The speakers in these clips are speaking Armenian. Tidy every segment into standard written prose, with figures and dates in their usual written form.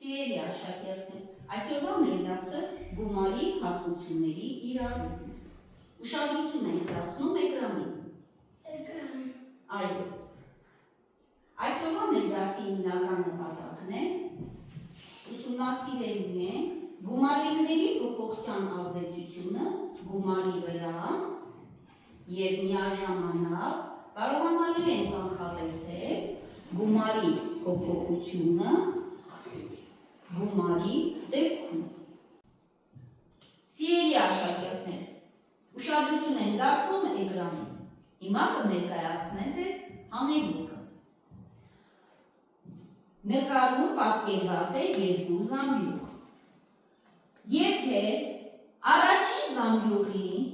Սիրելի աշակերտներ, այսօրվա մեր դասը գումարի հատկությունների կիրառումն է։ Ուշադրություն ենք դարձնում էկրանին։ Այո։ Այսօրվա մեր դասի հիմնական նպատակն է ուսումնասիրելու ենք գումարիների փոփոխության ազդեցությունը գումարի վրա եւ միաժամանակ կարողանալու ենք կանխատեսել գումարի փոփոխությունը գումարի դեպքում։ Սիրելի աշակերտներ, ուշադրություն ենք դարձնում էկրանին։ Հիմա կներկայացնեմ ձեզ հանելուկը։ Նկարում պատկերված է երկու զամբյուղ։ Եթե առաջին զամբյուղին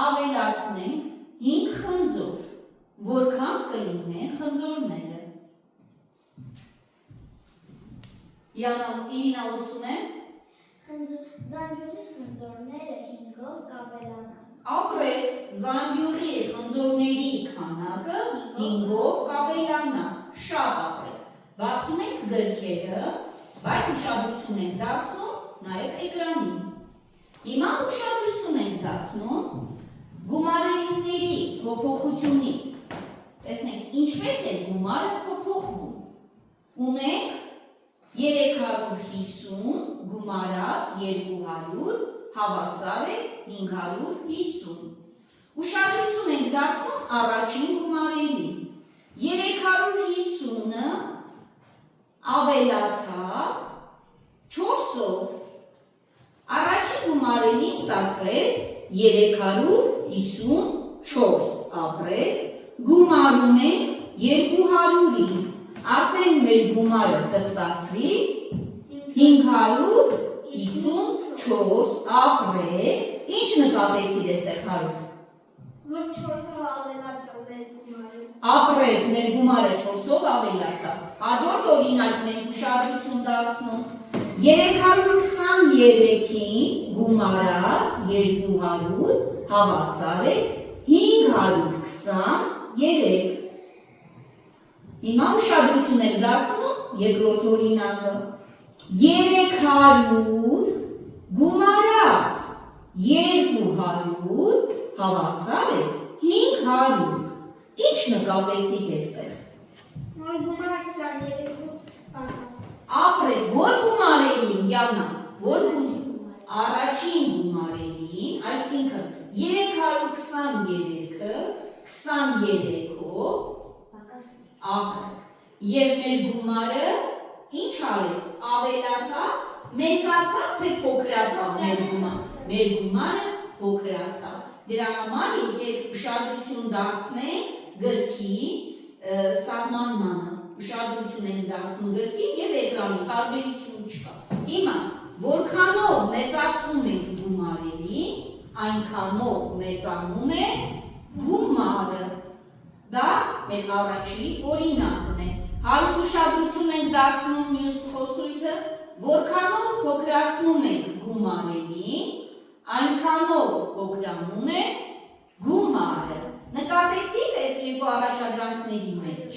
ավելացնենք 5 խնձոր, որքան կլինեն խնձորները։ Իրինա լսում եմ։ Զամբյուղի խնձորները 5-ով կավելանան։ Ապրես, զամբյուղի խնձորների քանակը 5-ով կավելանա։ Շատ ապրեք։ Բացում ենք գրքերը, բայց ուշադրություն ենք դարձնում նաև էկրանին։ Հիմա ուշադրություն ենք դարձնում գումարիների փոփոխությունից։ Տեսնենք ինչպես է գումարը փոփոխվում։ Ունենք 350 գումարած 200 հավասար է 550։ Ուշադրություն ենք դարձնում առաջին գումարերին։ 350-ը ավելացավ 4-ով։ Առաջին գումարերին ստացվեց 354 ապրես, գումարում ենք 200-ին։ Արդեն մեր գումարը կստացվի 554 ապրեք։ Ինչ նկատեցիր էստեղ Հարութ։ Որ 4-ով ավելացավ մեր գումարը։ Ապրես, մեր գումարը 4-ով ավելացավ։ Հաջորդ օրինակն ենք ուշադրություն դարձնում։ 323-ին գումարած 200 հավասար է 523։ Հիմա ուշադրություն ենք դարձնում երկրորդ օրինակը։ 300 գումարած 200 հավասար է 500։ Ինչ նկատեցիք էստեղ։ Որ գումարը 23 Ապրես, որ գումարերին, Յաննա, որ առաջին գումարերին, այսինքն 323-ը 23-ով ապրես։ Եվ մեր գումարը ինչ արեց, ավելացավ, մեծացավ, թե փոքրացավ մեր գումարը։ Մեր գումարը փոքրացավ։ Դրա համար եկեք ուշադրություն դարձնենք գրքի սահմանմանը։ Ուշադրություն ենք դարձնում գրքին եւ էկրանի, տարբերություն չկա։ Հիմա, որքանով մեծացնում ենք գումարերին, այնքանով մեծանում է գումարը։ Դա մեր առաջի օրինակն է։ Հարյուր ուշադրություն ենք դարձնում մյուս խոսույթը, որքանով փոքրացնում ենք գումարերին, այնքանով փոքրանում է գումարը։ Նկատեցիք այս երկու առաջադրանքների մեջ։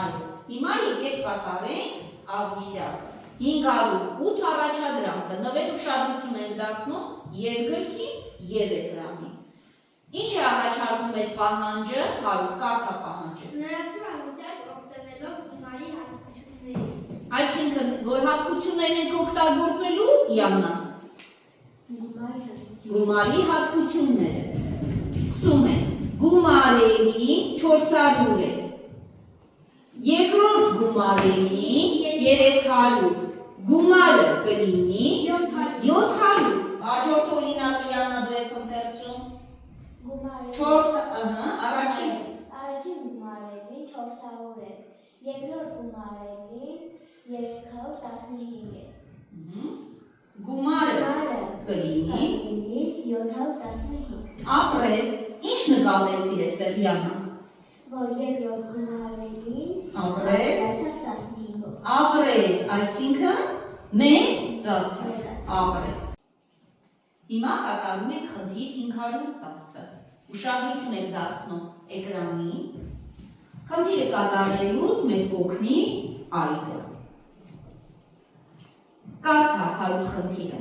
Այո, հիմա եկեք կատարենք աղյուսակը։ 508 առաջադրանքը, նվեր ուշադրություն ենք դարձնում եւ գրքին եւ էկրանին։ Ինչ է առաջարկում այս պահանջը, Հարութ, կարդա պահանջը։ Լրացում աղյուսակ օգտվելով գումարի հատկություններից։ Այսինքն, որ հատկություններն ենք օգտագործելու, Յաննա։ Գումարի հատկությունները։ Սկսում ենք։ Գումարերին 400 է։ Երկրորդ գումարերին 300։ Գումարը կլինի 700։ Հաջորդ օրինակը Յաննա դու ես ընթերցում։ 4, առաջին գումարերին 400 է, երկրորդ գումարերին 315 է։ Գումարը կլինի 715։ Ապրես, ինչ նկատեցիր էստեղ Յաննա։ Որ երկրորդ գումարերին Ապրես, 15-ով։ ապրես, այսինքն մեծացավ, ապրես։ Հիմա կատարում ենք խնդիր 510-ը։ Ուշադրություն եք դարձնում էկրանին։ Խնդիրը կատարելուց մեզ օգնի այդը։ Կարդա հարու խնդիրը։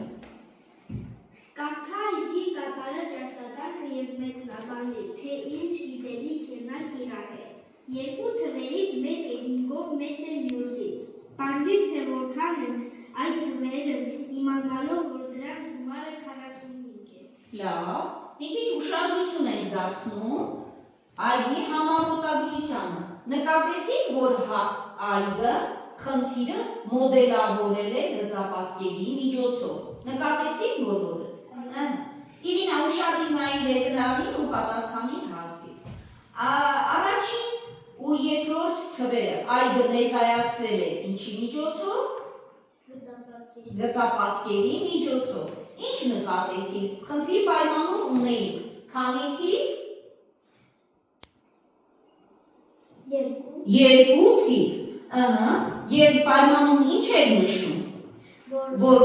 Կարդա այգի կատարած ճարտարակը և մեկնաբանի, թե ինչ գիտելիք է նա կիրառել։ Երկու թվերից մեկը 5-ով մեծ է մյուսից։ Պարզիր, թե որքան են այդ թվերը, իմանալով, որ դրանց գումարը 45 է։ Լավ, մի քիչ ուշադրություն եք դարձնում այգի համառոտագրությանը։ Նկատեցիք, որ այգը խնդիրը մոդելավորել է գծապատկերի միջոցով։ Նկատեցիք բոլորը։ Իրինա, ուշադիր նայիր էկրանին ու պատասխանի հարցից։ Առաջին ու երկրորդ թվերը այգը ներկայացրել է ինչի միջոցով։ Գծապատկերի միջոցով։ Ինչ նկատեցիք։ Խնդրի պայմանում ունեիք քանի թիվ։ Երկու թիվ։ Եվ պայմանում ինչ էր նշում։ Որ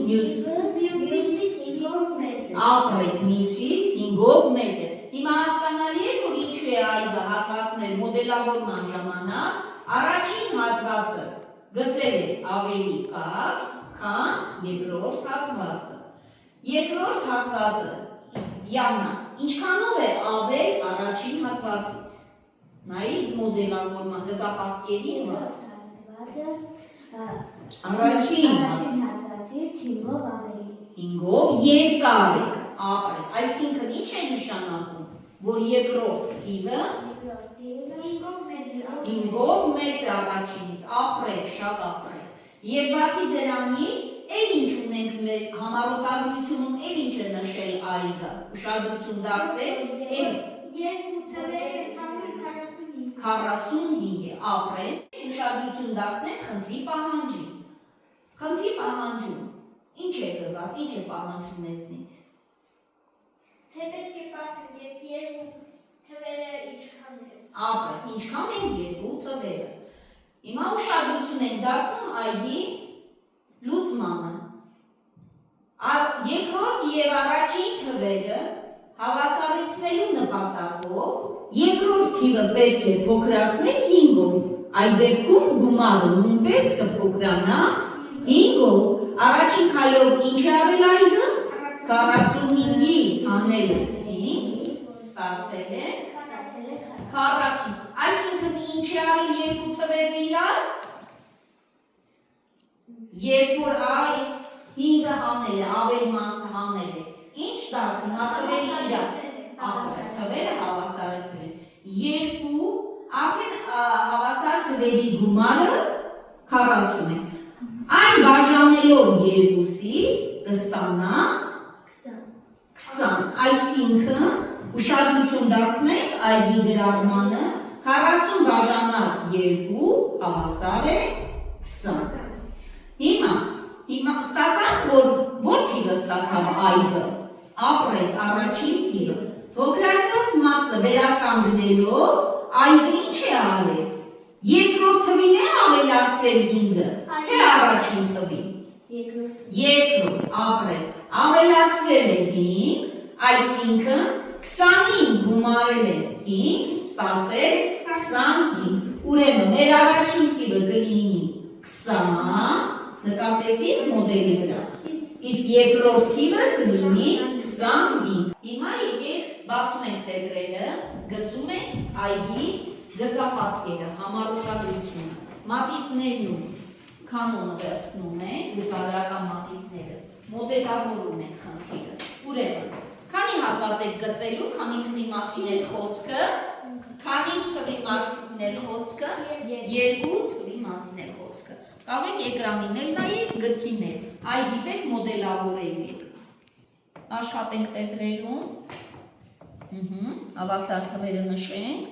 մյուսից 5-ով մեծ է։ Ապրեք, մյուսից 5-ով մեծ է։ Հիմա հասկանալի է, որ ինչու է այգը հատվածներ մոդելավորման ժամանակ առաջին հատվածը գծել է ավելի կարճ, քան երկրորդ հատվածը։ Երկրորդ հատվածը յամնա ինչքանով է ավել առաջին հատվածից։ Նայեք մոդելավորման գծապատկերի առաջին հատվածից 5-ով ավելի։ 5-ով երկար է, ապրեք։ Այսինքն ինչ է նշանակում, որ երկրորդ թիվը 5-ով մեծ է առաջինից, ապրեք, շատ ապրեք։ Եվ բացի դրանից, էլ ինչ ունենք մեր համառոտագրությունում, էլ ինչ է նշել այգը, ուշադրություն դարձեք, Երկու թվերը 45 է, ապրեք, ուշադրություն դարձնեք խնդրի պահանջին։ Խնդրի պահանջում, ինչ է գրված, ինչ է պահանջում մեզնից։ Թե պետք է պարզենք երկու թվերը ինչքան են։ Ապրեք, ինչքան են երկու թվերը։ Հիմա ուշադրություն ենք դարձնում այգի լուծմանը։ Երկրորդ և առաջին թվերը հավասարեցնելու նպատակով երկրորդ թիվը պետք է փոքրացնել 5-ով։ Այդ դեպքում գումարը նույնպես կփոքրանա 5-ով։ Առաջին քայլով ինչ է արել այգը։ 45-ից հանել 5, ստացել է 40։ Այսինքն ինչ է արել երկու թվերը իրար։ Երբ որ այս 5-ը հանել է, ավել մասը հանել է, ինչ ստացի, թվերը իրար, ապրես թվերը հավասարեցրել։ Երկու, արդեն հավասար թվերի գումարը 40 է։ Այն բաժանելով երկուսի կստանա 20, այսինքն ուշադրություն դարձնենք այգի գրառմանը 40 բաժանած 2 հավասար է 20։ Հիմա ստացանք, որ թիվը ստացավ այգը, ապրես առաջին թիվը, փոքրացված մասը վերականգնելով այգը ինչ է արել, երկրորդ թվին է ավելացրել 5-ը, թե առաջին թվին, երկրորդ, ապրեք, ավելացրել է 5, այսինքն 20-ին գումարել է 5, ստացել 25, ուրեմն մեր առաջին թիվը կլինի 20, նկատեցիք մոդելի վրա, իսկ երկրորդ թիվը կլինի 25։ Հիմա եկեք բացում ենք տետրերը, գծում ենք այգի գծապատկերը, համառոտագրությունը, մատիտներն ու կանոնը վերցնում ենք, գծագրական մատիտները, մոդելավորում ենք խնդիրը։ Ուրեմն, քանի հատված եք գծելու, քանի թվի մասին է խոսքը, քանի թվի մասին է խոսքը, երկու թվի մասին է խոսքը։ Կարող եք էկրանին էլ նայեք, գրքին էլ, այգի պես մոդելավորելու եք։ Աշխատենք տետրերում, հավասար թվերը նշենք,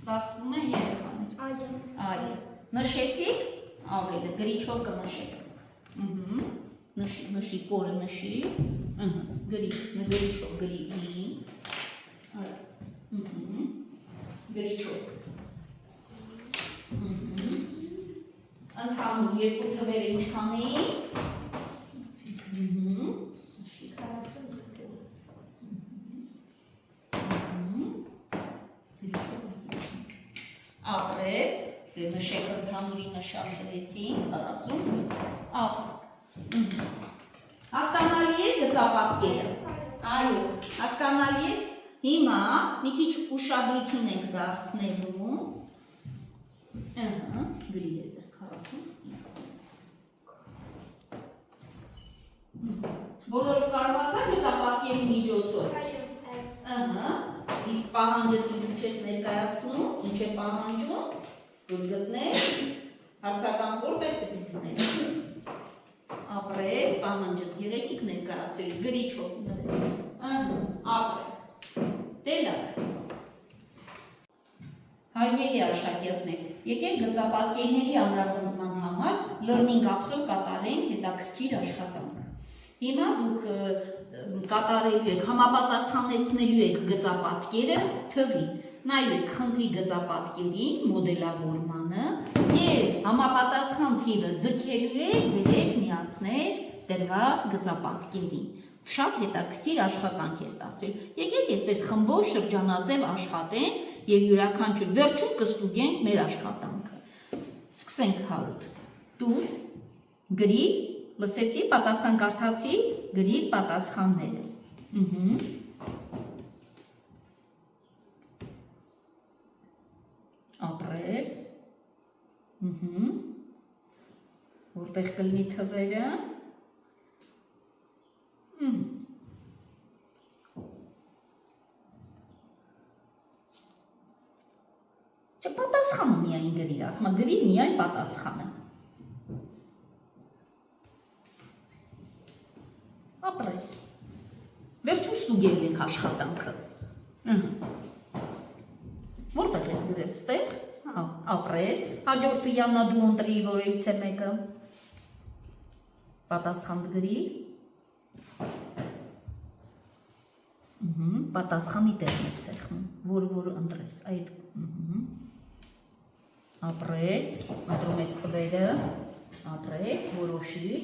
ստացվում է երեխաներ։ Այո։ Նշեցիք, ավելը, գրիչով կնշեք։ Նշի, կորը նշի, գրիչով, գրի 5, գրիչով, Ընդհանուր երկու թվերը ինչքան էին։ 40 ապրել, նշեք ընդհանուրի նշան դրեցինք 40 ապրել։ Հասկանալի է գծապատկերը։ Այո, հասկանալի է։ Հիմա մի քիչ ուշադրություն ենք դարձնելու։ Գրի ես դեռ 40։ Բոլորը կարողացան գծապատկերի միջոցով։ Իսկ պահանջը ինչու չես ներկայացնում, ինչ է պահանջում, որ գտնես, հարցական որտեղ պետք է գտնես։ Ապրես, պահանջը գեղեցիկ ներկայացրես, գրիչով ապրել։ Դե լավ։ Հարգելի աշակերտներ, եկեք գծապատկերների ամրապնդման համար learning apps-ով կատարենք հետաքրքիր աշխատանք։ Հիմա դուք կատարելու եք, համապատասխանեցնելու եք գծապատկերը թվի։ Նայեք խնդրի գծապատկերին, մոդելավորմանը և համապատասխան թիվը ձգելու եք, բերեք միացնել դրված գծապատկերին։ Շատ հետաքրքիր աշխատանք է ստացվել։ Եկեք այսպես խմբով շրջանաձև աշխատենք և յուրաքանչյուր վերջում կստուգենք մեր աշխատանքը։ Սկսենք Հարութ։ Տուր, գրիր, լսեցի, պատասխան կարդացի, գրիր պատասխանները։ Ապրես։ Որտեղ կլինի թվերը։ Պատասխանը միայն գրիր, ասում գրիր միայն պատասխանը։ Ապրես։ Վերջում ստուգելու ենք աշխատանքը։ Որտեղ ես գրել ստեղ։ Ապրես։ Հաջորդը Յաննա դու ընտրի որից է մեկը։ Պատասխան գրի։ Պատասխանի տեղն ես սեղմում, որ ընտրես, այդ ապրես, ընտրում ես թվերը, ապրես, որոշիր։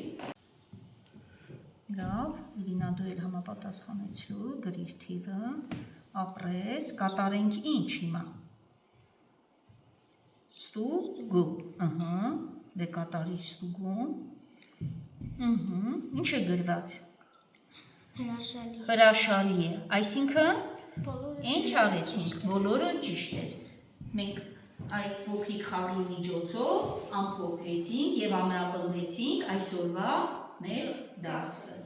Լավ, Իրինա դու էլ համապատասխանեցու, գրիր թիվը, ապրես, կատարենք ինչ հիմա։ Ստուգու, դե կատարիչ ստուգում, ինչ է գրված։ Հրաշալի է, այսինքն ինչ արեցինք, բոլորը ճիշտ էր։ Մենք այս փոքրիկ խաղի միջոցով ամփոփեցինք և ամրապնդեցինք այսօրվա մեր դասը։